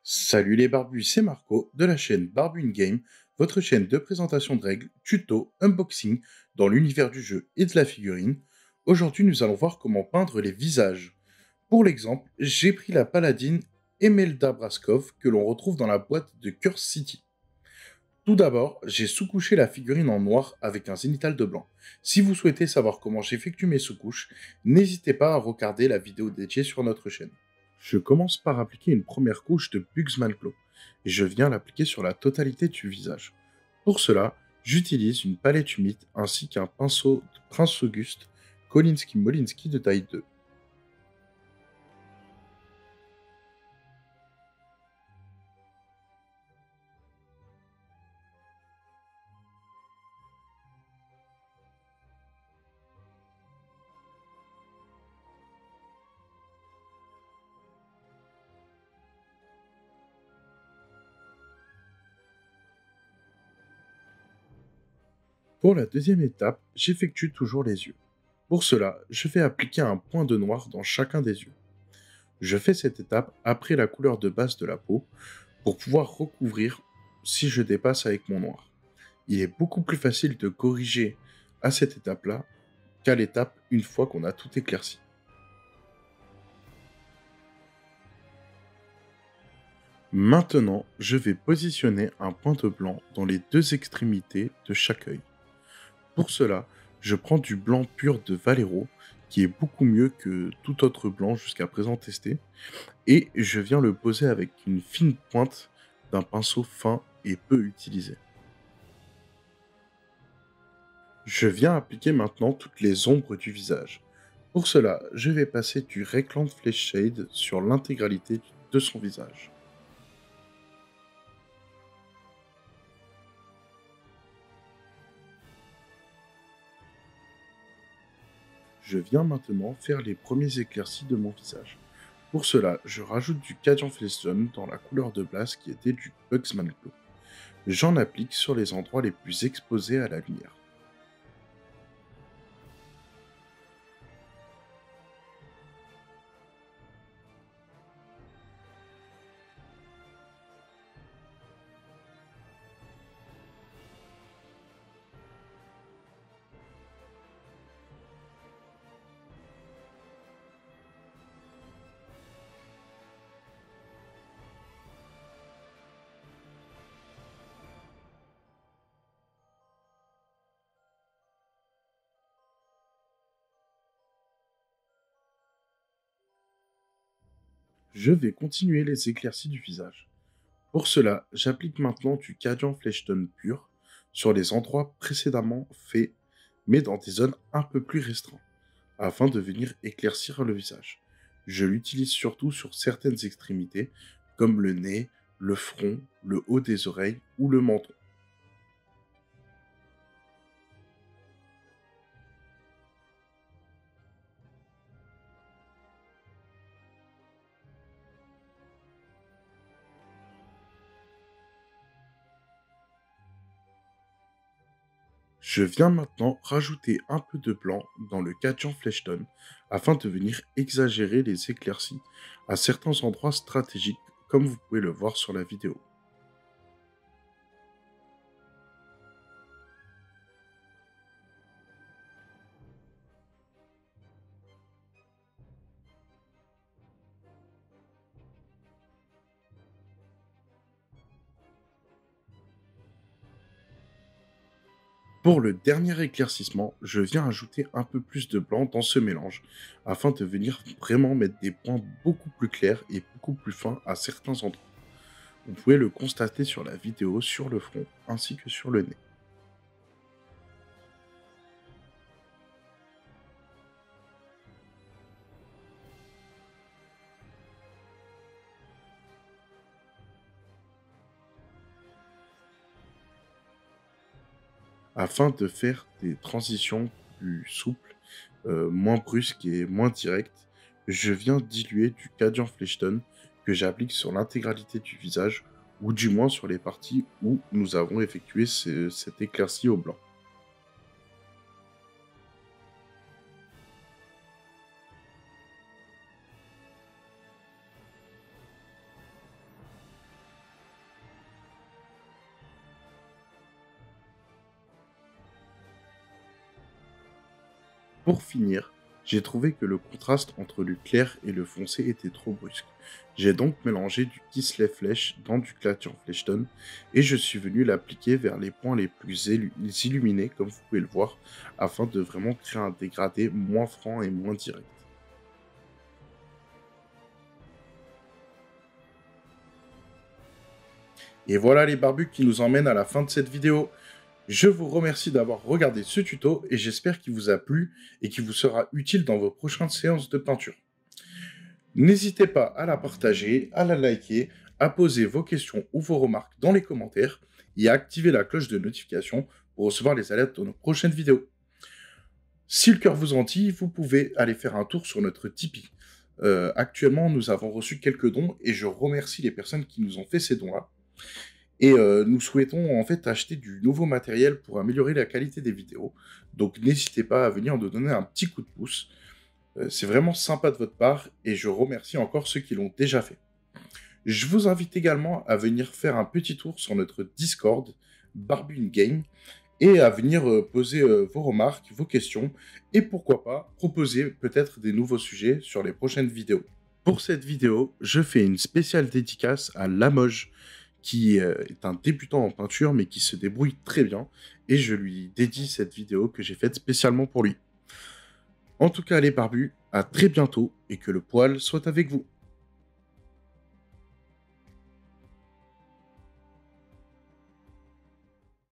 Salut les barbus, c'est Marco de la chaîne Barbu in Game, votre chaîne de présentation de règles, tuto, unboxing dans l'univers du jeu et de la figurine. Aujourd'hui, nous allons voir comment peindre les visages. Pour l'exemple, j'ai pris la paladine Emelda Braskov que l'on retrouve dans la boîte de Curse City. Tout d'abord, j'ai sous-couché la figurine en noir avec un zénithal de blanc. Si vous souhaitez savoir comment j'effectue mes sous-couches, n'hésitez pas à regarder la vidéo dédiée sur notre chaîne. Je commence par appliquer une première couche de Bugsman Glow et je viens l'appliquer sur la totalité du visage. Pour cela, j'utilise une palette humide ainsi qu'un pinceau de Prince Auguste Kolinsky Molinsky de taille 2. Pour la deuxième étape, j'effectue toujours les yeux. Pour cela, je vais appliquer un point de noir dans chacun des yeux. Je fais cette étape après la couleur de base de la peau pour pouvoir recouvrir si je dépasse avec mon noir. Il est beaucoup plus facile de corriger à cette étape-là qu'à l'étape une fois qu'on a tout éclairci. Maintenant, je vais positionner un point de blanc dans les deux extrémités de chaque œil. Pour cela, je prends du blanc pur de Valero, qui est beaucoup mieux que tout autre blanc jusqu'à présent testé, et je viens le poser avec une fine pointe d'un pinceau fin et peu utilisé. Je viens appliquer maintenant toutes les ombres du visage. Pour cela, je vais passer du Recland Flesh Shade sur l'intégralité de son visage. Je viens maintenant faire les premiers éclaircis de mon visage. Pour cela, je rajoute du Cajun Fleston dans la couleur de base qui était du Bugsman Glow. J'en applique sur les endroits les plus exposés à la lumière. Je vais continuer les éclaircies du visage. Pour cela, j'applique maintenant du Cajun Fleshton pur sur les endroits précédemment faits, mais dans des zones un peu plus restreintes, afin de venir éclaircir le visage. Je l'utilise surtout sur certaines extrémités, comme le nez, le front, le haut des oreilles ou le menton. Je viens maintenant rajouter un peu de blanc dans le Cajun Fleshton afin de venir exagérer les éclaircies à certains endroits stratégiques comme vous pouvez le voir sur la vidéo. Pour le dernier éclaircissement, je viens ajouter un peu plus de blanc dans ce mélange afin de venir vraiment mettre des points beaucoup plus clairs et beaucoup plus fins à certains endroits. Vous pouvez le constater sur la vidéo sur le front ainsi que sur le nez. Afin de faire des transitions plus souples, moins brusques et moins directes, je viens diluer du Cadian Fleshton que j'applique sur l'intégralité du visage, ou du moins sur les parties où nous avons effectué cette éclaircie au blanc. Pour finir, j'ai trouvé que le contraste entre le clair et le foncé était trop brusque. J'ai donc mélangé du Kislev Flèche dans du Glacier Fleshton et je suis venu l'appliquer vers les points les plus illuminés, comme vous pouvez le voir, afin de vraiment créer un dégradé moins franc et moins direct. Et voilà les barbus qui nous emmènent à la fin de cette vidéo. Je vous remercie d'avoir regardé ce tuto et j'espère qu'il vous a plu et qu'il vous sera utile dans vos prochaines séances de peinture. N'hésitez pas à la partager, à la liker, à poser vos questions ou vos remarques dans les commentaires et à activer la cloche de notification pour recevoir les alertes de nos prochaines vidéos. Si le cœur vous en dit, vous pouvez aller faire un tour sur notre Tipeee. Actuellement, nous avons reçu quelques dons et je remercie les personnes qui nous ont fait ces dons-là. Et nous souhaitons en fait acheter du nouveau matériel pour améliorer la qualité des vidéos. Donc n'hésitez pas à venir nous donner un petit coup de pouce. C'est vraiment sympa de votre part et je remercie encore ceux qui l'ont déjà fait. Je vous invite également à venir faire un petit tour sur notre Discord, Barbu in Game, et à venir poser vos remarques, vos questions, et pourquoi pas proposer peut-être des nouveaux sujets sur les prochaines vidéos. Pour cette vidéo, je fais une spéciale dédicace à Lamoge, qui est un débutant en peinture, mais qui se débrouille très bien, et je lui dédie cette vidéo que j'ai faite spécialement pour lui. En tout cas, les barbus, à très bientôt, et que le poil soit avec vous.